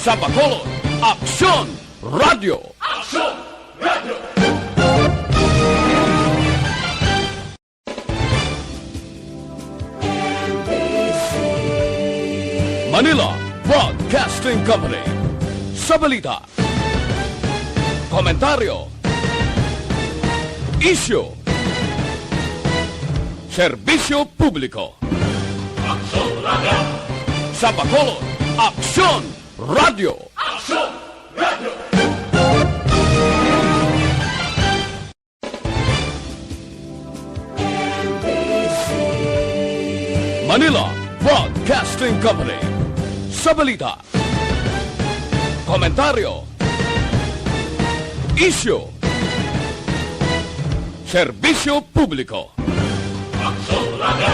Sa Bacolod, Aksyon Radio! Aksyon Radio! Manila Broadcasting Company. Sa balita, komentaryo, isyu, serbisyo publiko. Aksyon Radio! Sa Bacolod, Aksyon Radio! Aksyon Radio! Manila Broadcasting Company. Sa balita, komentaryo, isyu, serbisyo publiko. Aksyon Radio!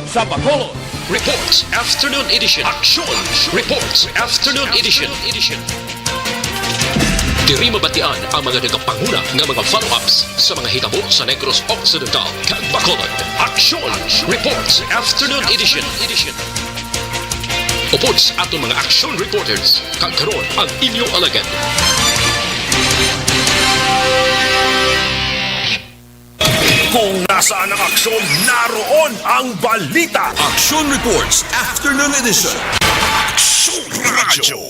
Sa Bacolod, Reports Afternoon Edition. Action! Reports Afternoon Edition. Diri mabatian ang mga nagapanguna ng mga follow-ups sa mga hitabo sa Negros Occidental, kag Bacolod. Action! Reports Afternoon Edition. Upods ato mga action reporters, kag karon ang inyong alagad. Kung nasaan ang aksyon, naroon ang balita. Action Reports Afternoon Edition. Action Radio.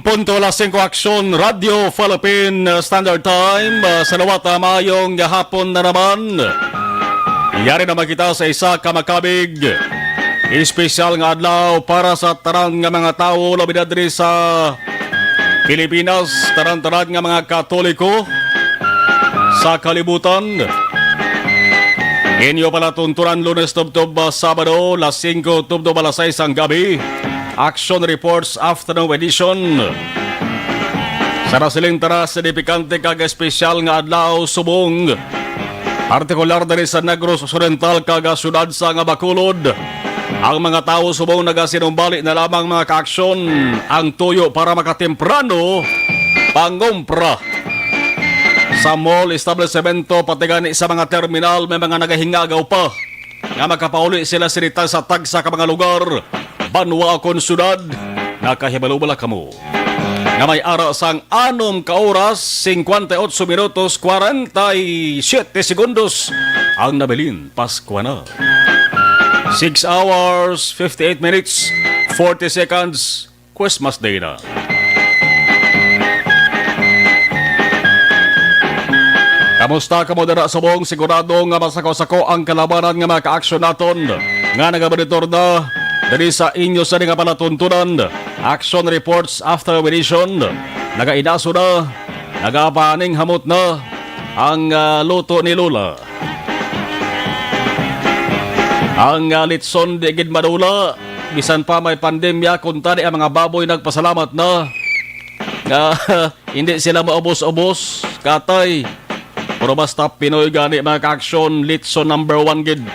Punto alas 5 Aksyon Radio Philippine Standard Time sa nawat mayong hapon na naman. Yari naman kita sa isa ka makabig. Espesyal nga adlaw para sa tarang nga mga tao labi na diri sa Pilipinas, tarang-tarang nga mga Katoliko sa kalibutan. Inyo pala tunturan Lunes tubtob Sabado, las 5 tubtob alas 6 ang gabi. Action Reports Afternoon Edition. Sa nasiling tara signifikante kag espesyal nga adlaw subong. Partikular diri sa Negros Occidental kag syudad sa nga Bacolod. Ang mga tao subong nagasinumbali na lamang mga kaaksyon ang tuyo para makatemprano pangumpra. Sa mall, establishmento, pati gani sa mga terminal, may mga nagahingagaw pa nga makapauli sila sinita sa tagsa ka mga lugar. Banwa kon syudad, nakahibalubala kamo. Nga may ara sang 6 ka oras, 58 minutos, 47 segundos ang nabilin Pasko na. 6 hours, 58 minutes, 40 seconds, Christmas Day na. Kamusta ka mo dara sa buong sigurado nga masako-sako ang kalabanan nga mga ka-aksyon naton nga nagabanitor na dali sa inyo sa nga palatuntunan. Action Reports After Edition. Nagainaso na, nagapaning hamot na ang luto ni Lola. Ang litson di gid madula, bisan pa may pandemya, kung tani ang mga baboy nagpasalamat na hindi sila maubos-ubos, katay. Pero basta Pinoy gani mga ka-aksyon, litson number 1 gid.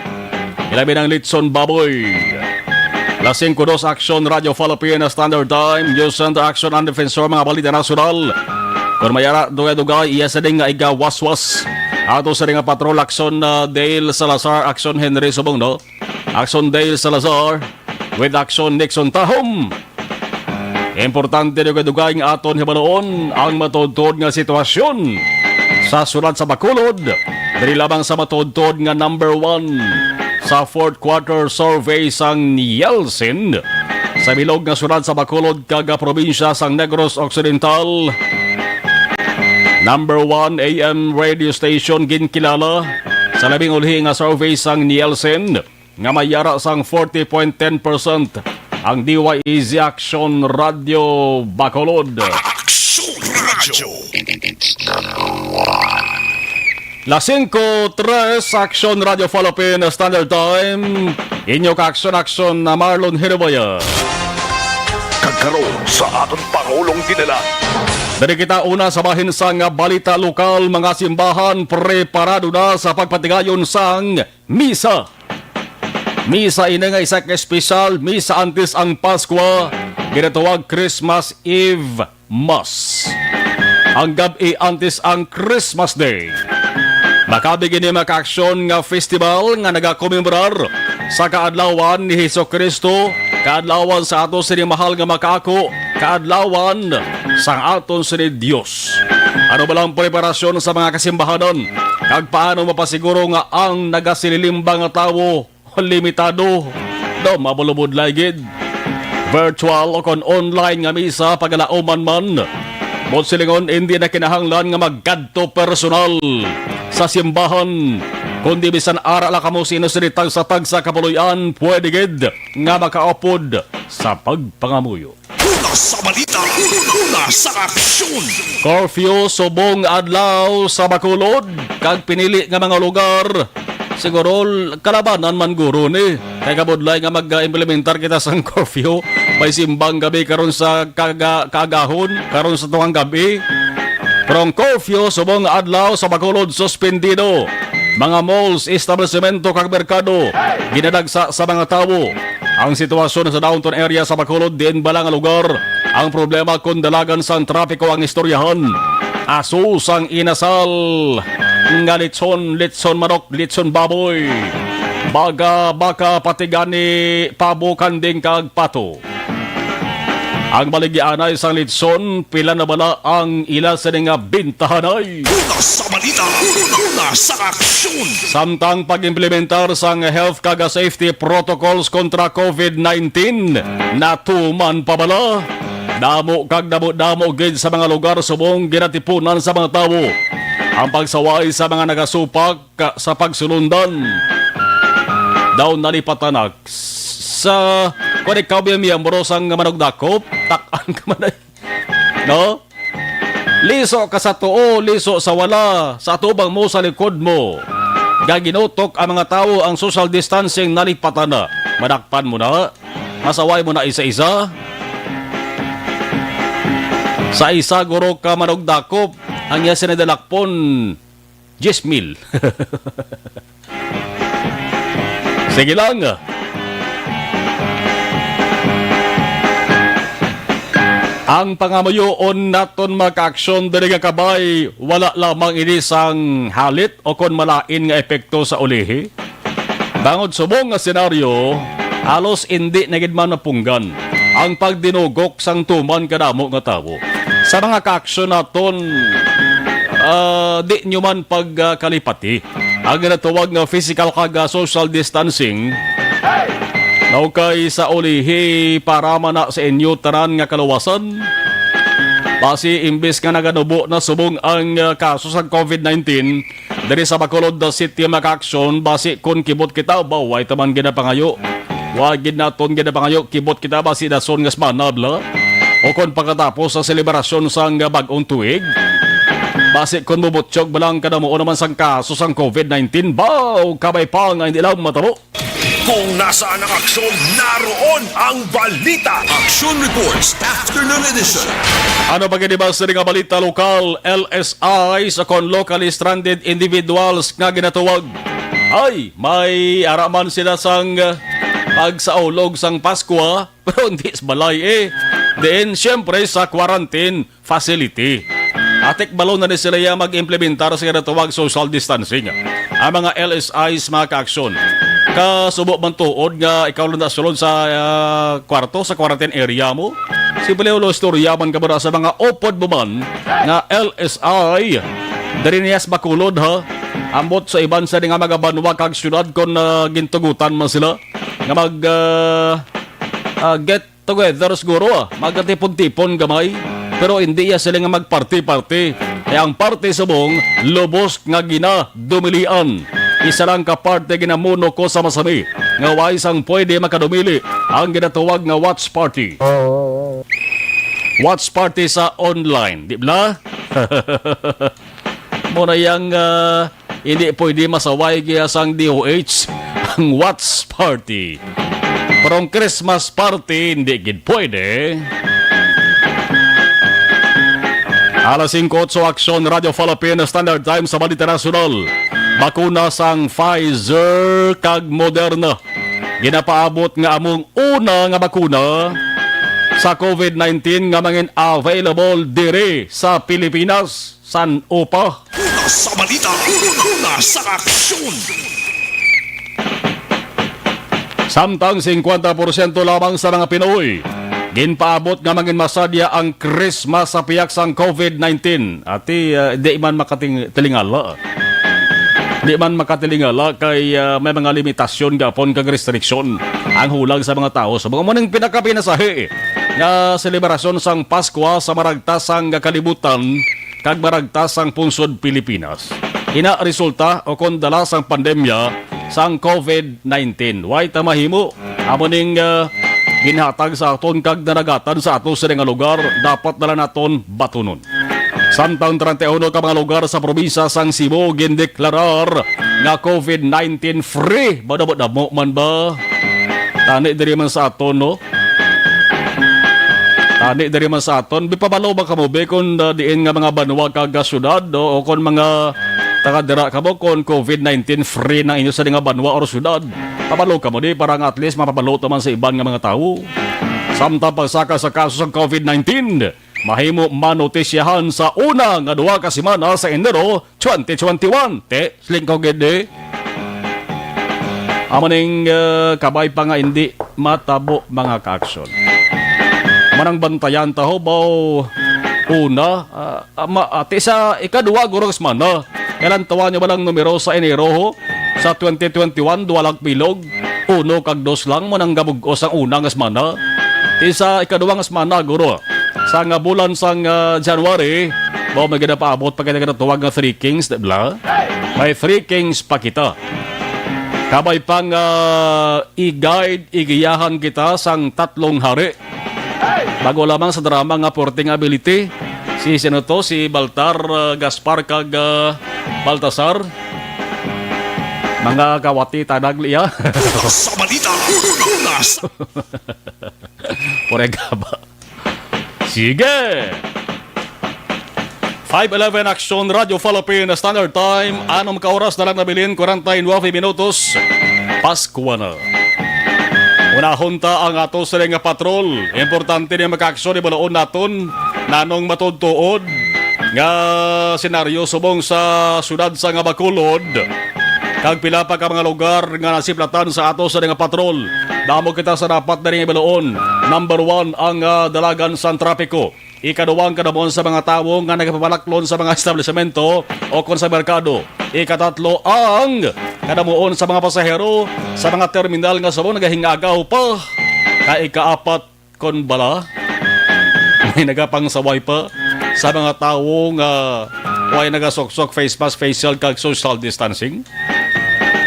Ilabi ng litson baboy. Lasing kudos Action Radio Philippine Standard Time, News Center Action and Defensor mga balita nasyonal. Kung mayara dugay-dugay, iya sa ding nga iga waswas. Ato sa ring nga patrol Action Dale Salazar, Action Henry Subong no. Action Dale Salazar with Action Nixon Tahom. Importante dugay-dugay nga aton hibaloon ang matudtod nga sitwasyon sa sulat sa Bacolod. Diri lamang sa matudtod nga number 1 sa 4th quarter survey sang Nielsen sa bilog nga syudad sa Bacolod kaga probinsya sang Negros Occidental. Number 1 AM radio station ginkilala sa labing ulhi nga survey sang Nielsen nga mayara sang 40.10% ang DYEZ Action Radio Bacolod. Action Radio. Las 5:03 Action Radio Philippine Standard Time. Inyo ka-action na Marlon Hirabaya. Kagkaroon sa aton Pangulong dinala. Dari kita una sa bahin sang balita lokal, mga simbahan preparado na sa pagpatigayon sang misa. Misa ina nga isa ka espesyal, misa antes ang Pasko, ginatawag Christmas Eve Mas. Ang gabi antes ang Christmas Day. Makabigin ni makaaksyon nga festival nga nagakommemorar sa kaadlawan ni Hesus Kristo, kaadlawan sa aton sini mahal nga makaako, kaadlawan sa aton sini Dios. Ano ba lang preparasyon sa mga kasimbahanan? Kag paano mapasiguro nga ang nagasililimba nga tawo limitado do mabulubod lagid? Virtual o kon online nga misa pagalauman man. Silingon, hindi na kinahanglan nga magkadto personal sa simbahan. Kundi bisan ara la kamo sinusinitag sa tagsa kapuloyan, pwede gid nga makaupod sa pagpangamuyo. Una sa balita, una sa aksyon. Curfew subong adlaw sa Bacolod, kag pinili nga mga lugar. Siguro kalabanan man guro ni. Kay kabudlay nga mag-implementar kita sa curfew. May simbang gabi karon sa kagahon, karon sa tuwang gabi. Pero ang curfew subong adlaw sa Bacolod suspendido. Mga malls, establishmento kag merkado ginadagsa sa mga tawo. Ang sitwasyon sa downtown area sa Bacolod din bala nga lugar. Ang problema kung dalagan sa trapiko ang istoryahan. Asus ang inasal nga litson manok, litson baboy. Baka patigani pabo kanding kag pato. Ang baligyan ay isang litson, pila na bala ang ila sa nga bintahanay. Una sa balita, una sa aksyon. Samtang pag-implementar sa health kag safety protocols kontra COVID-19, natuman pa bala. Damo kag damo gid sa mga lugar subong ginatipunan sa mga tawo. Ang pagsaway sa mga nagasupak sa pagsulundan. Daw nalipatanak sa kung ikaw biya miyambro sang manugdakop, takan ka man ay. No? Liso ka sa tuo, liso sa wala, sa tubang mo sa likod mo. Gaginutok ang mga tao ang social distancing nalipatan na. Madakpan mo na, masaway mo na isa-isa. Sa isa guro ka manugdakop, ang iya sinadalakpon 10,000. Sige lang. Ang pangamuyoon naton maka-aksyon diri nga kabay, wala lamang ini sang halit o kon malain nga epekto sa ulihi. Bangod subong nga senaryo, halos hindi na gid man napunggan ang pagdinugok sang tuman kadamo nga tawo. Sa mga ka-aksyon naton, di nyo man pagkalipati. Ang natawag nga physical kag social distancing, naukay sa ulihi para mana sa inyo tanan nga kaluwasan. Basi imbes nga naganubo na subong ang kaso sa COVID-19 diri sa Bacolod City maka-aksyon, basi kun kibot kita baway taman ginapangayo. Wagid naton ginapangayo kibot kita basi dason nga smanabla. O kon pagkatapos sa selebrasyon sang bag-ong tuig, basi kon mubutsyog balang kadamo naman sang kaso sang COVID-19, baw kabay pa nga hindi lang matabo. Kung nasaan ang aksyon, naroon ang balita. Action Reports Afternoon Edition. Ano ba gani ba sa nga balita lokal? LSI sa kon locally stranded individuals nga ginatuwag. Ay, may araman sila sang pagsaulog sang Pasko, pero hindi sa balay Then, syempre sa quarantine facility. Atik balon na ni sila mag-implementar sa ginatuwag social distancing. Ang mga LSIs mga ka-aksyon. Kasubo man tuod nga ikaw lang nasulod sa kwarto, sa quarantine area mo. Simple ulo istorya man kabara sa mga opod mo man nga LSI. Dari niyas Bacolod ha. Ambot sa iban sa nga mga banwa kag syudad kon gintugutan man sila. Nga mag get together siguro magtipon-tipon gamay. Pero hindi ya sila nga magparty-party. Kaya ang party subong lubos nga ginadumilian. Isa lang ka parte ginamuno ko sa masami. Nga wais ang pwede makadumili ang ginatuwag nga watch party. Watch party sa online, di ba? Muna yang hindi pwede masaway kaya sang DOH ang watch party. Pero ang Christmas party hindi gid pwede. Alas 5:08 aksyon Radio Philippine Standard Time sa Balita Nasional. Bakuna sang Pfizer kag Moderna. Ginapaabot nga among una nga bakuna sa COVID-19 nga mangin available diri sa Pilipinas. San upa? Una sa balita, una sa aksyon. Samtang 50% lamang sa mga Pinoy ginpaabot nga mangin masadya ang Christmas sa piyak sang COVID-19. Ati di man makatilingala. Di man makatilingala kay may mga limitasyon gapon kag restriksyon ang hulag sa mga tao. So mga munang pinakapinasahi nga selebrasyon sang Pasko sa maragtasang kalibutan kag maragtasang punsod Pilipinas. Ina resulta o kondala sang pandemya sang COVID-19. Way tamahimo amo ning ginhatag sa aton kag naragatan sa ato sa nga lugar dapat dala naton batunon. Samtang 31 ka mga lugar sa probinsya sang Cebu gindeklarar nga COVID-19 free. Badamo man ba? Tani diri man sa aton no? Tani diri man sa aton, bipabalo ba kamo be kung diin nga mga banwa kag syudad o kon mga taga-dira kamo kon COVID-19 free na inyo sa nga banwa or syudad. Pabalo kamo di para nga at least mapabalo man sa iban nga mga tao. Samtang pagsaka sa kaso sa COVID-19, mahimo manotisyahan sa una nga duha ka semana sa Enero 2021. Te, sling ko gede. Amaning kabay pa nga hindi matabo mga ka-aksyon. Manang bantayan taho baw una ati sa ikaduwa gurong semana kailan tawa nyo ba lang numero sa Enero ho sa 2021 duwalag pilog 1 kag 2 lang mo nang gabugos ang unang semana ti sa ikaduwa nga semana guro sa nga bulan sang January baw may gina paabot pa kita tuwag nga 3 Kings bla may 3 Kings pa kita kabay pang i-guide igiyahan kita sang 3 hari. Bago lamang sa drama nga porting ability, si Senato, si Baltar, Gaspar kag Baltasar. Mga kawati tanag liya. Sa balita, una sa... Porega ba? Sige! 5:11 Action Radio Philippine Standard Time. Anong kaoras na lang nabilin? 49 minutos. Pasko na. Unahon ta ang ato sa nga patrol. Importante na maka-aksyon ibalaon naton nanong matudtuod nga senaryo subong sa syudad sa nga Bacolod. Kag pila pa ka mga lugar nga nasiplatan sa ato sa nga patrol. Damo kita sa dapat na rin ibalaon. Number 1 ang dalagan sa trapiko. Ikaduwang kadamon sa mga tao nga nagpapalaklon sa mga establishmento o kon sa merkado. Ikatatlo ang kadamuon sa mga pasahero sa mga terminal nga sabon nagahingagaw pa. Ikaapat kon bala may nagapangsaway pa sa mga tao nga way nagasoksok face mask, facial kag social distancing.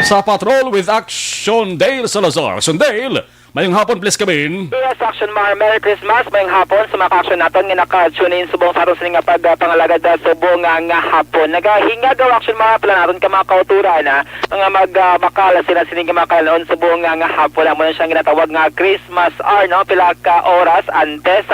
Sa Patrol with Action, Dale Salazar. Sundale, mayong hapon, please kabin. Yes, Action Mar, Merry Christmas. Mayong hapon, sa mga ka-action natin nga naka-tune in subong sa aron sa nga pagpangalagad subong nga hapon. Nagahinga daw Action Mar, pala natin ka mga kauturan nga magbakala sila sining makalaon subong nga hapon. Amo na siyang ginatawag nga Christmas hour, no? Pila ka oras antes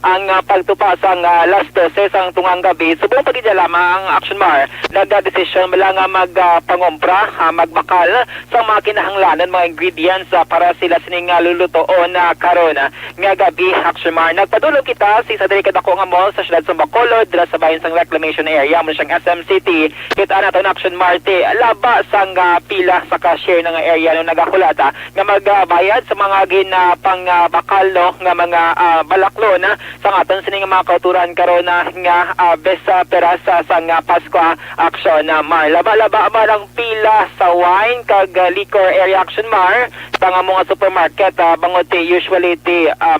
ang pagtupas ang last 12 ang tungang gabi. Subong pagidya lamang Action Mar, nagdesisyon mula nga magpangompra, magbakal sa mga kinahanglanan, mga ingredients para sila sining lulutoon karon nga gabi Action Mar. Nagpadulong kita sa diri kadako nga mall sa siyudad sa Bacolod dira sa bahin sang reclamation area mo siyang SM City. Kita naton Action Mar laba sang pila sa cashier nga area no nagakulata nga magbayad sa mga ginapang bakal no nga mga balaklon sa aton sining mga kauturan karon nga besa peras sa Pasko Action Mar. Laba-laba man ang pila sa wine kag liquor area Action Mar sa mga supermarket bangote usually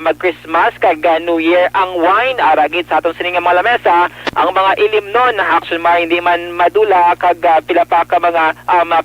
mag-Christmas kag New Year ang wine aragit sa aton sining mga lamesa ang mga ilim non Action Mar hindi man madula kag pila pa ka mga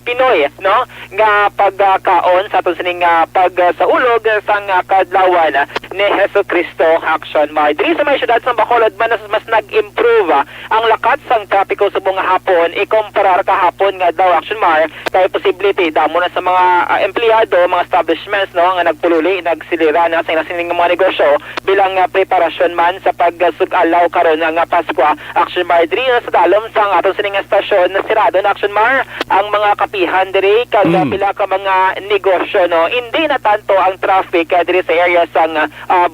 Pinoy no nga pagkaon sa aton sining pag sa ulog sang kadlawan ni Jesucristo Action Mar. Diri sa may syudad sa Bacolod mas nag-improve ang lakat sang trapiko subong hapon ikumparar kahapon nga daw Action Mar kay possibility damo na sa mga empleyado mga establishments no nga nagpululi, nagsilira na sa inasining mga negosyo bilang preparasyon man sa pagsugalaw karon ng Pasko. Action Mar diri sa dalom sa aton sining estasyon na sirado na Action Mar ang mga kapihan diri kag pila ka mga negosyo no. Hindi na tanto ang traffic diri sa area sang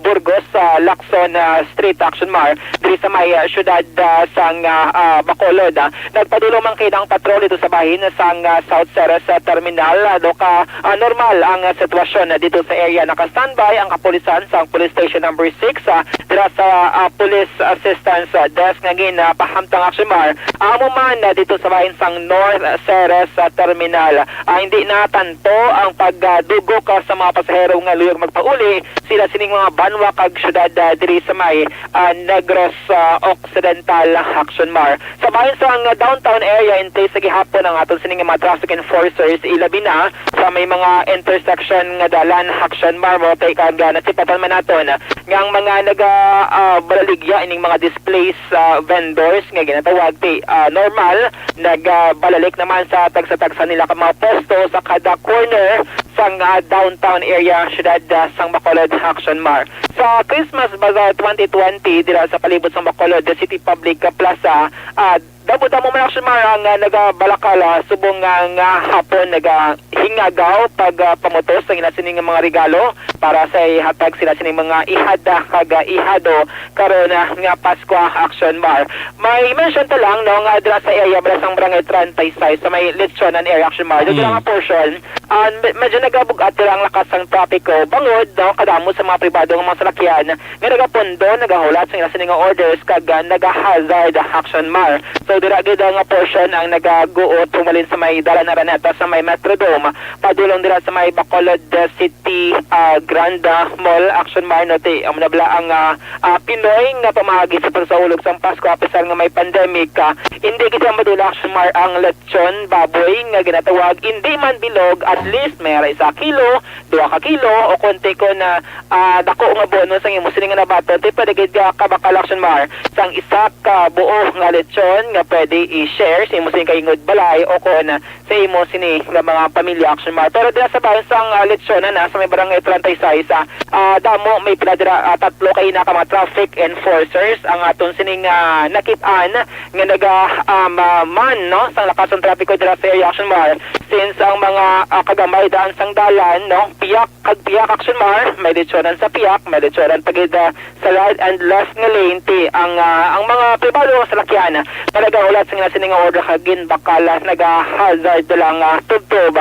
Burgos sa Lacson Street Action Mar diri sa may syudad sang Bacolod. Nagpadulong man kay ng patrol dito sa bahin sang South Ceres Terminal do ka normal ang sitwasyon dito sa area. Naka-standby ang kapulisan sa Police Station number 6 dira sa Police Assistance Desk nga pahamtang Action Mar. Amo man dito sa bahin sang North Ceres Terminal. Hindi na tanto ang pagdugo ka sa mga pasahero nga luyog magpauli. Sila sining mga banwa kag syudad diri sa may Negros Occidental Action Mar. Sa bahin sang downtown area intay sa gihapon ang aton sining mga traffic enforcers ilabi na sa may mga intersection nga dalan Action Mar mo tay kag nasipatan man naton nga ang mga nagabaligya ining mga displays vendors nga ginatawag normal nagbalalik naman sa tagsa-tagsa nila ka mga posto sa kada corner sang downtown area syudad sang Bacolod Action Mar. Sa Christmas Bazaar 2020 dira sa palibot sang Bacolod City Public Plaza damo man Action Mar ang nagabalakala subong nga hapon nagahingagaw pag pamotos sa inasining mga regalo para sa ihatag sila sining mga ihada kag ihado karon nga Pasko Action Mar. May mention ta lang no nga dira sa area bala sang Barangay 36 sa may Lechonan area Action Mar. Dito nga portion medyo nagabugat dira ang lakas sang trapiko bangod no kadamo sa mga pribado nga mga salakyan nga nagapondo nagahulat sa inasining nga orders kag nagahazard Action Mar. So dira gid nga portion ang nagaguot humalin sa may Dalan Araneta sa may Metrodome padulong dira sa may Bacolod City Grand Mall Action Mar no ti amo na bala ang Pinoy nga pamagi sa pagsaulog sa Pasko apisar nga may pandemic hindi gid madula Action Mar ang lechon baboy nga ginatawag hindi man bilog at least may 1 kilo 2 ka kilo o konti ko na dako nga bonus ang imo sining nga nabaton ti pwede gid ka bakal Action Mar sang isa ka buo nga lechon nga pwede i-share sa imo sining kaingod balay o kon sa imo sini nga mga pamilya Action Mar. Pero dira sa bahin sang lechon na sa may Barangay 36 damo may pila dira tatlo kay na ka mga traffic enforcers ang aton sining nakit-an nga man no sang lakas ng trapiko dira sa area Action Mar since ang mga kagamay daan sang dalan no piyak Action Mar may lechonan sa piyak may lechonan pagid sa right and left nga lane ti ang mga pribado sa lakyan talaga ulat sa sining nga order kagin bakala naga-hazard lang tubtob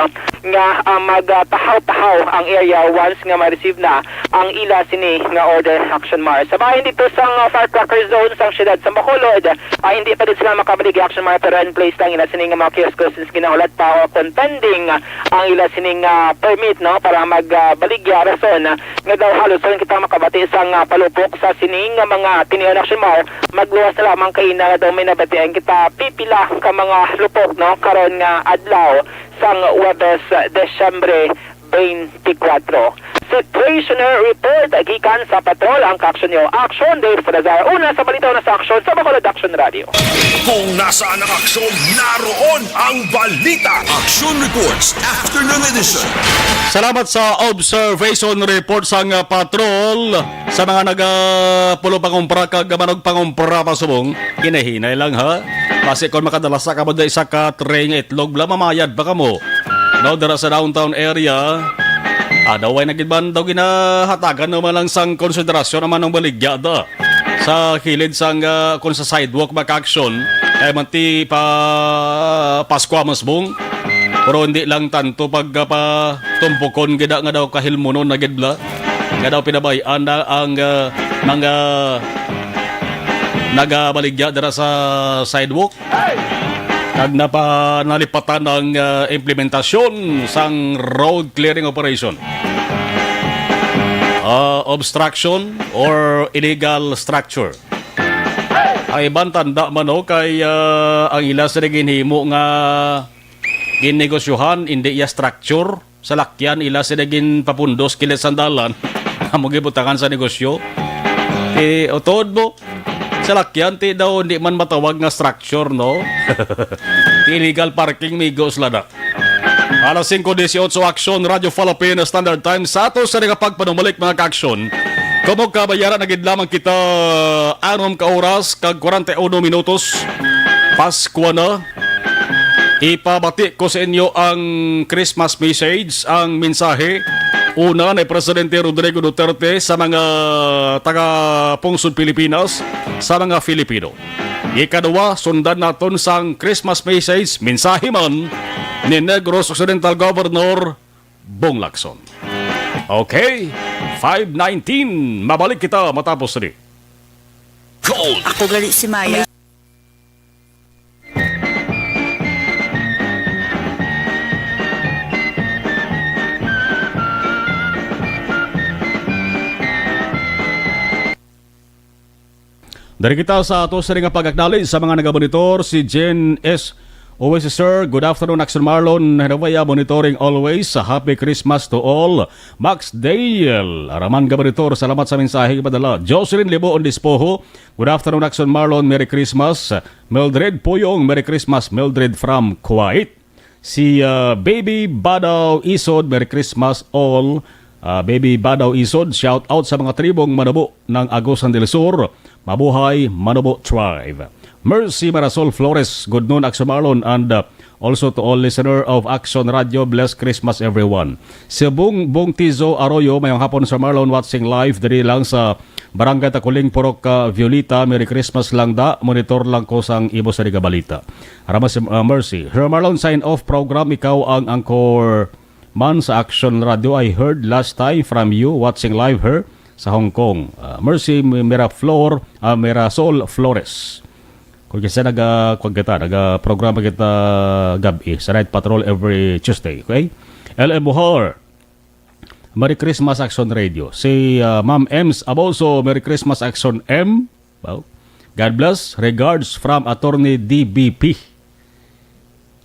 nga magtahaw-tahaw ang area once nga ma-receive na ang ila sini nga order Action Mar. Sa bahin dito sang firecracker zone sang syudad sa Bacolod hindi pa din sila makabalik Action Mar pero in place lang ila sining mga kiosko since ginahulat pa o pending ang ila sining permit no para magbaligya rason nga daw halos kita makabati sang palupok sa sining mga tinion Action Mar magluwas na lamang kay na daw may nabatian kita pipila ka mga lupok no karon nga adlaw sang Huwebes Desyembre 24. Situational report gikan sa patrol ang Action Nyo. Action Dave Salazar. Una sa balita na sa Action sa Bacolod Action Radio. Kung nasaan ang aksyon, naroon ang balita. Action Reports Afternoon Edition. Salamat sa observation report sang patrol sa mga nagapulo pangumpra kag manog pangumpra pa subong. Kinahinay lang ha. Kasi kung makadala sa kamod na isa ka tray nga itlog bla mamayad baka mo. No, dara sa downtown area daw ay nagidban daw ginahatagan naman lang sang konsiderasyon naman ng baligya da sa kilid sang kung sa sidewalk maka-action ay manti pa Pasko masbong pero hindi lang tanto pag tumpukon gida nga daw kahilmunon na gidla nga daw pinabayaan na ang mga nagabaligya dara sa sidewalk kag nalipatan ng implementasyon sang road clearing operation. Obstruction or illegal structure. Ang ibang tanda man kay ang ila sa ginhimo nga ginnegosyohan hindi iya structure sa lakyan ila sa naging papundos kilit sandalan amo gibutangan sa negosyo. Otod mo sa lakyan, daw hindi man matawag nga structure, no? Illegal parking, migos lada. Alas 5:18 Aksyon Radio Philippine Standard Time sa ato sa pagpanumalik mga ka-aksyon. Kung kabayaran na gid lamang kita 6 ka oras kag 41 minutos. Pasko na. Ipabati ko sa inyo ang Christmas message, ang mensahe. Una ni Presidente Rodrigo Duterte sa mga taga-pungsod Pilipinas, sa mga Filipino. Ikadua, sundan naton sang Christmas message, mensahe man ni Negros Occidental Governor Bong Lacson. Okay, 5:19. Mabalik kita matapos rin. Gold! Ako gali si Maya. Dari kita sa ato sa ring pag-acknowledge sa mga nag-monitor, si Jen S. Always sir, good afternoon Action Marlon, Herovaya monitoring always, happy Christmas to all. Max Dale, Araman Gabaritor, salamat sa mensahe padala. Jocelyn Libo on Dispoho, good afternoon Action Marlon, Merry Christmas. Mildred Puyong, Merry Christmas, Mildred from Kuwait. Si Baby Badaw Isod, Merry Christmas all. Baby Badaw Isod, shout out sa mga tribong Manubo ng Agusan del Sur. Mabuhay Manubo Tribe. Mercy Marasol Flores, good noon Action Marlon, and also to all listener of Action Radio, blessed Christmas everyone. Si Bong Tizo Arroyo, mayong hapon sa Marlon watching live diri lang sa Barangay Takuling Purok Violeta. Merry Christmas lang da, monitor lang ko sang Ibo sa Balita. Aramas Mercy. Sir Marlon, sign off program, ikaw ang anchor man sa Action Radio. I heard last time from you watching live her sa Hong Kong. Mercy Mirasol Flores. Kung kasi nag-programa kita gabi sa Night Patrol every Tuesday. Okay? LM Buhar, Merry Christmas Action Radio. Si Ma'am Ems Aboso, Merry Christmas Action M. Wow. God bless. Regards from Attorney DBP.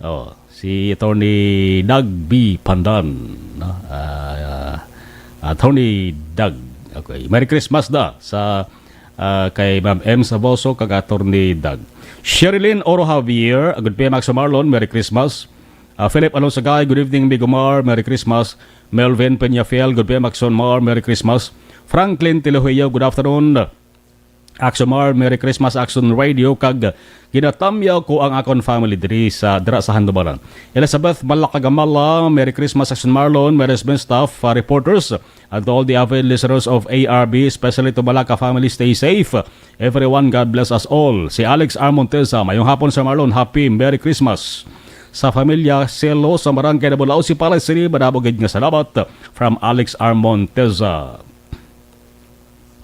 Oh, si Attorney Doug B. Pandan. Attorney Doug. Okay. Merry Christmas da sa kay Ma'am M. Saboso kag Attorney Doug. Sherilyn Oro Javier, good PM Max Marlon, Merry Christmas. Philip Alonsagay, good evening Bigomar, Merry Christmas. Melvin Peñafiel, good PM Action Mar, Merry Christmas. Franklin Tilohuyo, good afternoon. Action Mar, Merry Christmas Action Radio kag ginatamyaw ko ang akon family diri sa Handumaran. Elizabeth Malakagamala, Merry Christmas Action Marlon, management staff, reporters, and to all the avid listeners of ARB, especially to Malaka family, stay safe. Everyone, God bless us all. Si Alex Armonteza, mayong hapon sa Marlon, happy Merry Christmas. Sa pamilya Selo sa Barangay Nabulao, si Palay City, madabogid nga salamat from Alex Armonteza.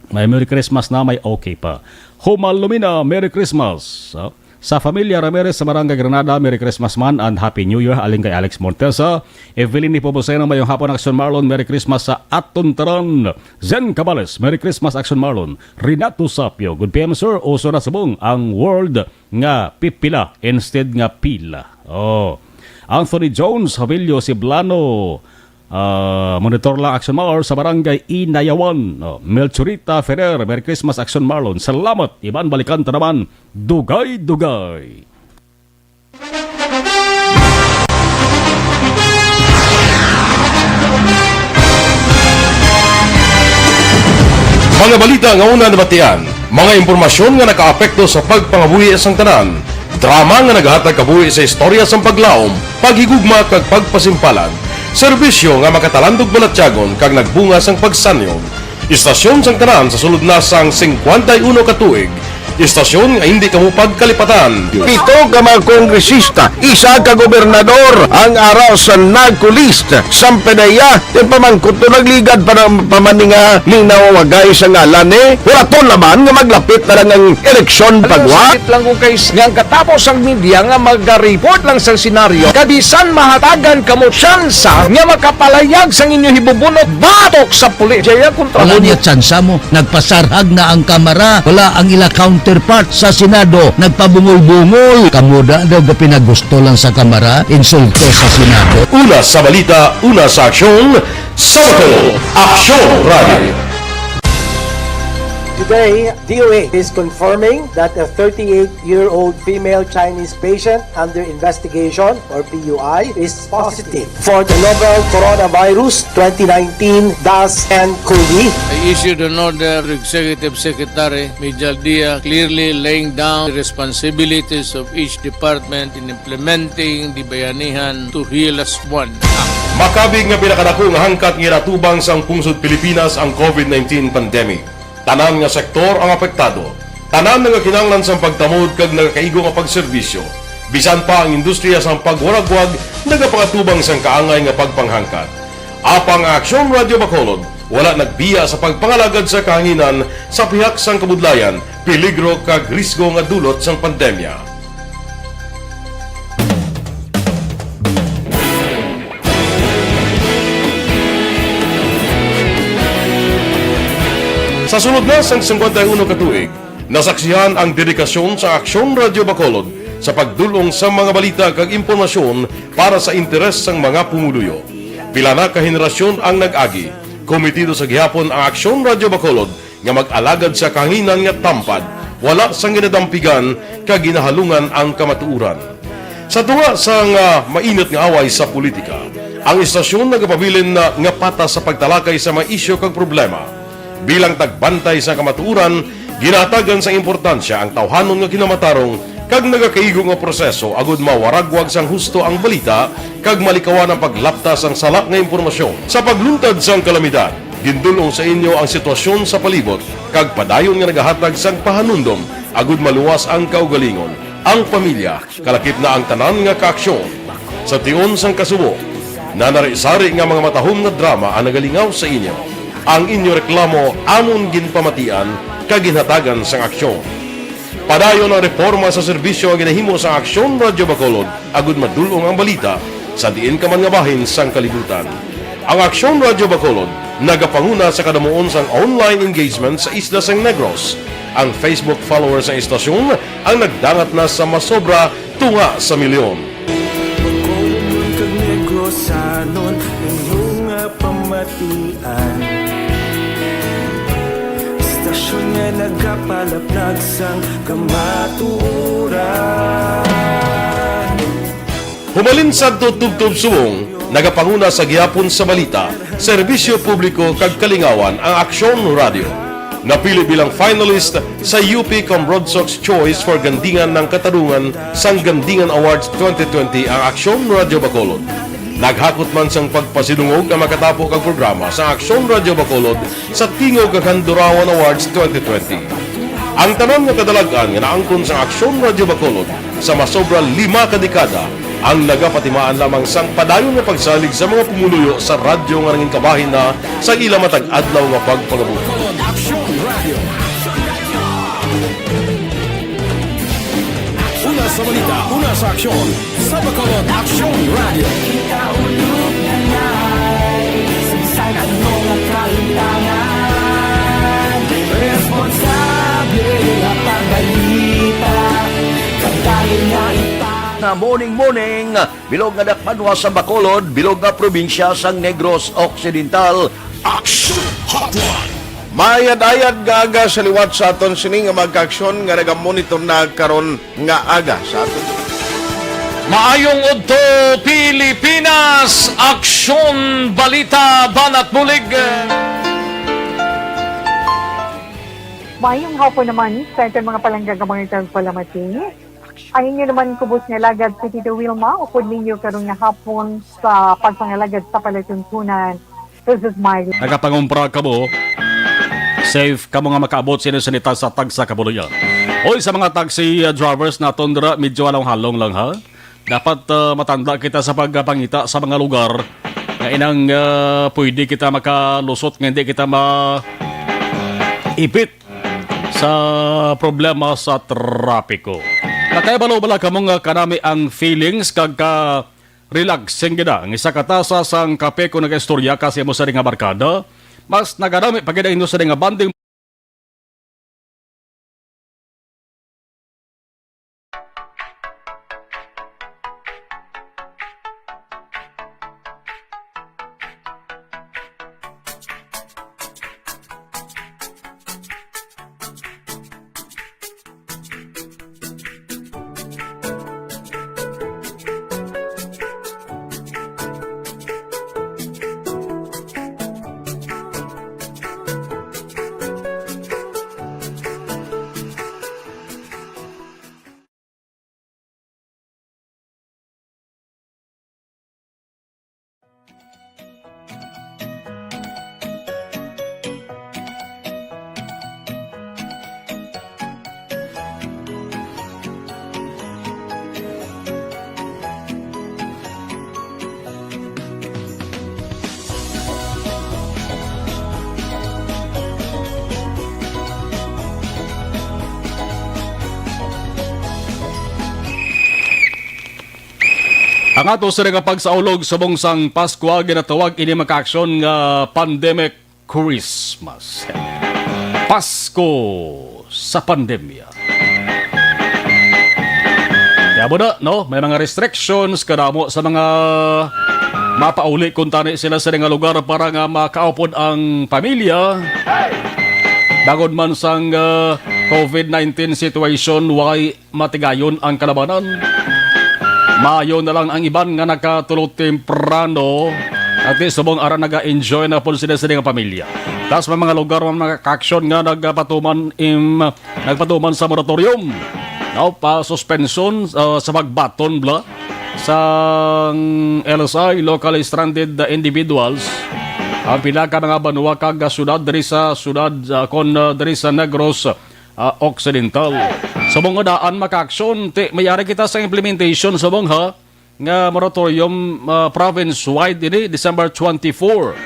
May Merry Christmas na, may okay pa. Humal Lumina, Merry Christmas. Sa pamilya Ramirez sa Barangay Granada, Merry Christmas man and Happy New Year. Aling kay Alex Montesa. Evelyn ni Pobosena, mayong hapon Action Marlon, Merry Christmas sa Aton Taran. Zen Cabales, Merry Christmas Action Marlon. Renato Sapio, good PM sir. Uso na sabong ang world nga pipila instead nga pila. Oh. Anthony Jones, Havilio Siblano, monitor lang Action Marlon sa Barangay Inayawan. Melchorita Ferrer, Merry Christmas Action Marlon. Salamat, iban balikan ta naman. Dugay-dugay. Mga balita nga una nabatian, mga impormasyon nga nakaapekto sa pagpangabuhi sang tanan, drama nga naghatag kabuhi sa istorya sang paglaom, paghigugma kag pagpasimpalan, serbisyo nga makatalandog balatyagon kag nagbunga sang pagsanyon, istasyon sang tanan sa sulod na sang 51 ka tuig, istasyon nga hindi kamupag kalipatan. 7 ka mga kongresista, 1 ka gobernador ang araw sa nagkulist sa pedaya yung pamangkot to nagligad para pamaninga ning nawagay sa ngalan wala to naman nga maglapit na lang ang eleksyon pagwa lang ko guys nga katapos ang media nga mag-report lang sa senaryo kabisan mahatagan kamo tsansa nga makapalayag sa inyo hibubunot batok sa pulis jaya kontra wala niya tsansa mo nagpasarhag na ang kamera wala ang ila counterpart sa Senado nagpabungol-bungol kamuda daw pinagusto lang sa kamera insulto sa Senado. Una sa balita, una sa aksyon, Sabado, Aksyon Radio. Today, DOA is confirming that a 38-year-old female Chinese patient under investigation, or PUI, is positive for the novel coronavirus 2019-nCoV. I issued an order to Executive Secretary Major Dia clearly laying down the responsibilities of each department in implementing the Bayanihan to Heal as One Act. Makabig nga pinakadako nga hangkat nga natubang sang pungsod Pilipinas ang COVID-19 pandemic. Tanan nga sektor ang apektado. Tanan nga kinahanglan sang pagtamod kag nagakaigo nga pagserbisyo. Bisan pa ang industriya sang pagwaragwag nagapangatubang sang kaangay nga pagpanghangkat. Apang Aksyon Radio Bacolod wala nagbiya sa pagpangalagad sa kahanginan sa pihak sang kabudlayan, peligro kag risgo nga dulot sang pandemya. Sa sunod na sang 51 katuig, nasaksihan ang dedikasyon sa Aksyon Radio Bacolod sa pagdulong sa mga balita kag impormasyon para sa interes sang mga pumuluyo. Pila na ka henerasyon ang nag-agi, komitido sa gihapon ang Aksyon Radio Bacolod nga mag-alagad sa kahanginan nga tampad, wala sang ginadampigan kag ginahalungan ang kamatuuran. Sa tunga sang mainit nga away sa politika, ang istasyon nagapabilin na nga patas sa pagtalakay sa mga isyu kag problema. Bilang tagbantay sa kamatuuran, ginatagan sa importansya ang tawhanon nga kinamatarong kag nagakaigo nga proseso agud mawaragwag sang husto ang balita kag malikawan ang paglaptas ang salak nga impormasyon. Sa pagluntad sang kalamidad, gindulong sa inyo ang sitwasyon sa palibot kag padayon nga nagahatag sang pahanundom agud maluwas ang kaugalingon. Ang pamilya, kalakip na ang tanan nga kaaksyon. Sa tion sang kasubo, nanari-sari nga mga matahom nga drama ang nagalingaw sa inyo. Ang inyo reklamo amon ginpamatian kag ginhatagan sang aksyon. Padayon ang reforma sa serbisyo nga ginahimo sa Aksyon Radio Bacolod agud madulong ang balita sa diin ka man nga bahin sang kalibutan. Ang Aksyon Radio Bacolod nagapanguna sa kadamuon sang online engagement sa Isla San Negros. Ang Facebook followers sa istasyon ang nagdangat na sa masobra tunga sa milyon. Bacolod kag Negros anon inyong pamatian. Istasyon nga nagapalaplag sang kamaturan. Humalin sa tutubtub suwong, nagapanguna sa gihapon sa balita, serbisyo publiko kag kalingawan ang Aksyon Radio. Napili bilang finalist sa UP Broad Sox Choice for Gandingan ng Katarungan sang Gandingan Awards 2020 ang Aksyon Radio Bacolod. Naghakot man sang pagpasidungog ang makatapo kag programa sa Aksyon Radio Bacolod sa Tingog kag Handurawan Awards 2020. Ang tanon nga kadalagan nga naangkon sa Aksyon Radio Bacolod sa masobra 5 ka dekada ang nagapatimaan lamang sang padayon nga pagsalig sa mga pumuluyo sa radyo nga nanging kabahin na sa ila matag adlaw nga pagpangabuhi. Una sa balita, una sa aksyon, sa Bacolod Aksyon Radio. Ikaulog na na'y sagsag at mga kalintangan. Responsable ang pagbalita kagdahil nga Na morning, bilog nga dakpanwa sa Bacolod, bilog nga probinsya sang Negros Occidental. Aksyon Hotline. Mayad-ayad nga aga sa liwat sa aton sini nga magkaaksyon nga nagamonitor na karon nga aga sa aton. Maayong udto Pilipinas, Aksyon Balita Banat Bulig. Mayong hapon naman sa itong mga palanggagamang itong palamati. Ang inyo naman kubos nga lagad sa Tito Wilma, upod ninyo karong nga hapon sa pagpangalagad sa palatuntunan. This is Miley. Nagapangumpra ka mo, safe ka mo nga makaabot sinisinita sa tagsa kabuluyan. Oy, sa mga taxi drivers na tondra, medyo halong lang ha. Dapat matanda kita sa pagpangita sa mga lugar na inang pwede kita makalusot nga hindi kita maipit sa problema sa trapiko. Nakayabalo-bala ka mong kanami ang feelings kag ka relaxing gina. Ang isa katasa sang kape ko nag-istorya kasi mo sa ring barkada. Mas nagadami pagkita ino sa ring banding Ang ato sa nga pagsaulog sa bungsang Pasko ginatawag ini maka-aksyon nga pandemic Christmas. Pasko sa pandemya. Kaya mo na, no? May mga restrictions kadamo sa mga mapauli kung tani sila sa nga lugar para nga makaupod ang pamilya. Bagod man sang COVID-19 situation, why matigayon ang kalabanan. Maayo na lang ang iban nga nakatulog temprano at subong ara naga-enjoy na po sila sa nga pamilya. Tapos may mga lugar mga aksyon nga nagpatuman sa moratorium. No, pa suspension sa pagbaton bla sa LSI, locally stranded individuals. Ang pinaka mga banwa kag syudad diri sa diri sa Negros Occidental. Subong daan maka-aksyon mayari kita sa implementation subong ha nga moratorium province-wide ini December 24.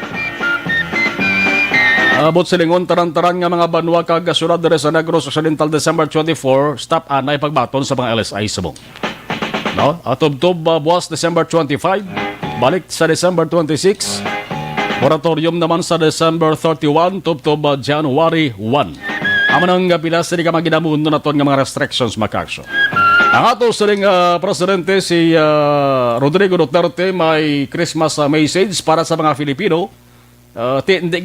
Abot silingon taran-taran nga mga banwa kag syudad diri sa Negros Occidental December 24, stop anay pagbaton sa mga LSI subong. No? Atub-tub buwas December 25, balik sa December 26. Moratorium naman sa December 31, tub-tub January 1. Amo nang pilas di ka maginamuno naton nga mga restrictions maka-aksyon. Ang ato siling presidente si Rodrigo Duterte may Christmas message para sa mga Filipino. Hindi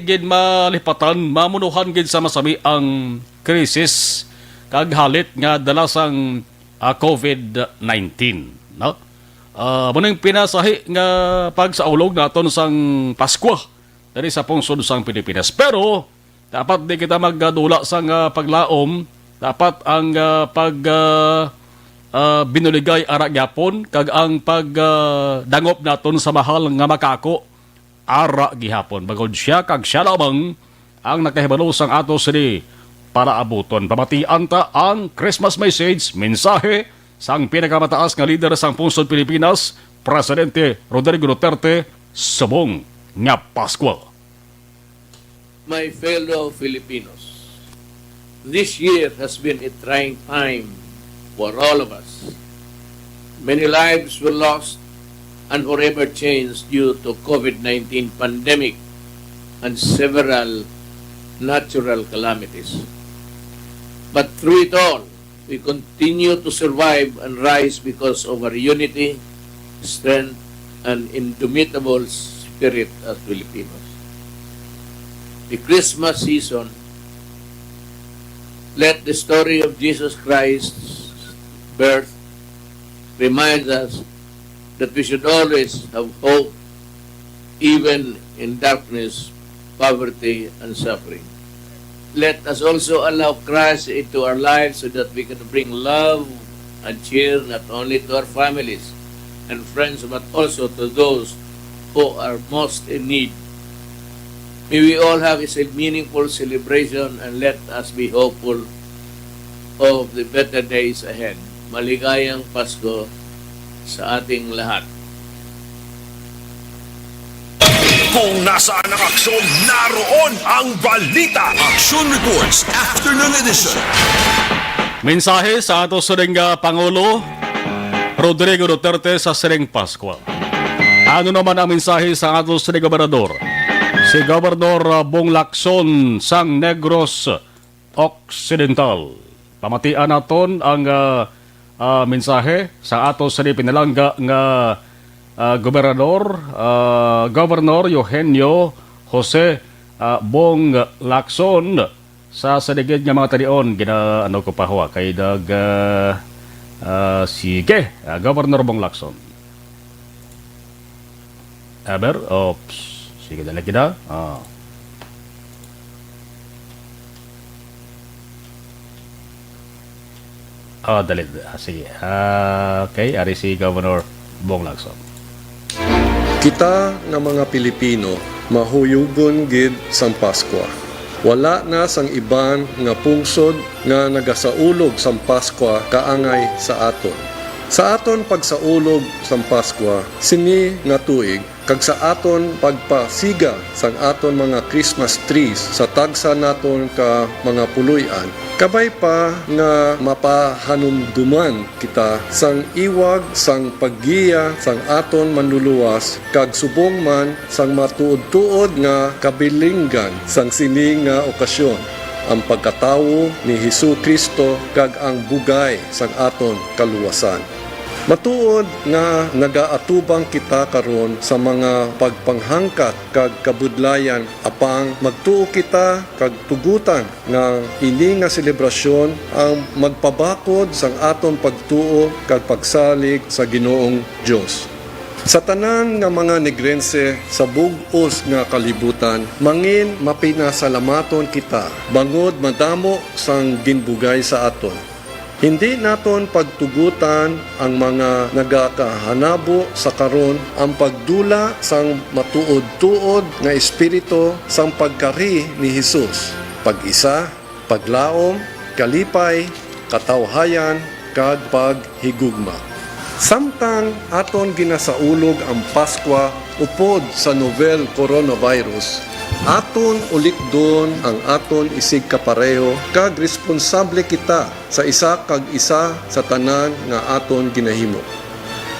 gid malipatan, mamunuhan gid sa masami ang krisis kag halit nga dalasang COVID-19, no? Munang pinasahi nga pagsaulog naton sang Pasko diri sa pungsod sang Pilipinas. Pero dapat di kita magdula sang paglaom, dapat ang binuligay ara gyapon kag ang pagdangop naton sa mahal nga makako ara gihapon bagod siya kag siya lamang ang nakahibalo sang ato sini para abuton pamatian ta ang Christmas message mensahe sang pinakamataas nga lider sang pungsod Pilipinas, Presidente Rodrigo Duterte subong nga Pasko. My fellow Filipinos, this year has been a trying time for all of us. Many lives were lost and forever changed due to COVID-19 pandemic and several natural calamities. But through it all, we continue to survive and rise because of our unity, strength, and indomitable spirit as Filipinos. The Christmas season, let the story of Jesus Christ's birth reminds us that we should always have hope even in darkness, poverty, and suffering. Let us also allow Christ into our lives so that we can bring love and cheer not only to our families and friends but also to those who are most in need. May we all have a meaningful celebration and let us be hopeful of the better days ahead. Maligayang Pasko sa ating lahat. Kung nasaan ang aksyon, naroon ang balita. Action Reports Afternoon Edition. Mensahe sa ato siring Pangulo Rodrigo Duterte sa siring Pasko. Ano naman ang mensahe sa ato siring Gobernador? Si Gobernador Bong Lacson sang Negros Occidental. Pamatian naton ang mensahe sa ato sa pinalangga nga Gobernador Eugenio Jose Bong Lacson sa saligid nga mga talion ano ko pa huwa kay sige Gobernador Bong Lacson. Sige dala kita. Dali. Sige. Okay, ari si Governor Bong Lacson. Kita nga mga Pilipino mahuyugon gid sang Pasko. Wala na sang iban nga pungsod nga nagasaulog sang Pasko kaangay sa aton. Sa aton pagsaulog sang Pasko, sini nga tuig kag sa aton pagpasiga sang aton mga Christmas trees sa tagsa naton ka mga puluyan, Kabay pa nga mapahanumduman kita sang iwag sang paggiya sang aton manluluwas kag subong man sang matuod-tuod nga kabilinggan sang sini nga okasyon ang pagkatawo ni Hesu Kristo kag ang bugay sang aton kaluwasan. Matuod nga nagaatubang kita karon sa mga pagpanghangkat kag kabudlayan apang magtuo kita kag tugutan nga ini nga selebrasyon ang magpabakod sang aton pagtuo kag pagsalig sa Ginoong Dios. Sa tanan nga mga Negrense sa bug-os nga kalibutan, mangin mapinasalamaton kita bangod madamo sang ginbugay sa aton. Hindi naton pagtugutan ang mga nagakahanabo sa karon ang pagdula sang matuod-tuod nga espiritu sang pagkari ni Hesus, pag-isa, paglaom, kalipay, katawhayan, kag paghigugma. Samtang aton ginasaulog ang Paskwa upod sa novel coronavirus, aton ulikdon ang aton isig kapareho kag responsable kita sa isa kag isa sa tanan nga aton ginahimo.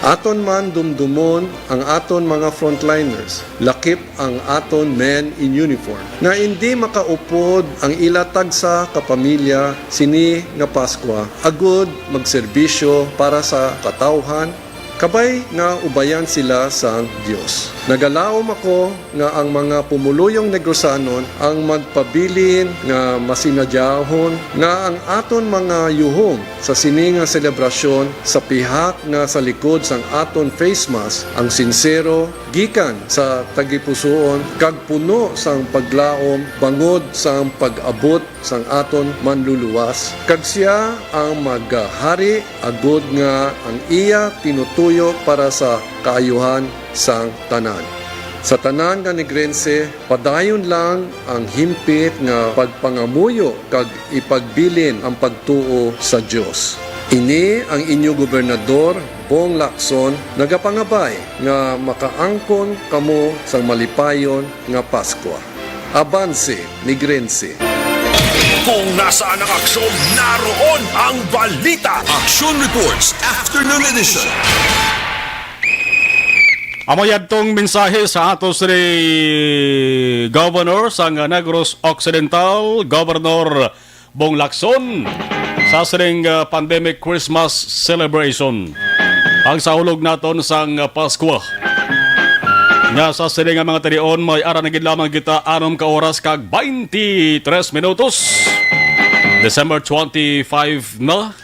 Aton man dumdumon ang aton mga frontliners, lakip ang aton men in uniform, na hindi makaupod ang ila tagsa kapamilya sini nga Paskwa, agud magserbisyo para sa katawhan, kabay nga ubayan sila sa Dios. Nagalaom ako nga ang mga pumuluyong Negrosanon ang magpabilin nga masinadyahon nga ang aton mga yuhong sa sini nga selebrasyon sa pihak nga sa likod sang aton face mask ang sincero gikan sa tagipusoon kag puno sang paglaom bangod sang pag-abot sang aton manluluwas kag siya ang magahari agud nga ang iya tinutuyo para sa kaayuhan sang tanan. Sa tanan nga Negrense, padayon lang ang himpit nga pagpangamuyo kag ipagbilin ang pagtuo sa Dios. Ini ang inyo gobernador Bong Lacson nagapangabay nga makaangkon kamo sang malipayon nga Paskwa. Avanse, Negrense. Kung nasaan ang aksyon, naroon ang balita. Action Reports Afternoon Edition. Amoyad tong mensahe sa ato si Governor sa Negros Occidental, Governor Bong Lacson, sa siring pandemic Christmas celebration. Ang sahulog naton sang Paskwa. Nga sa siring mga tarion, may aranagin lamang kita 6 ka oras kag 23 minutos. December 25 na.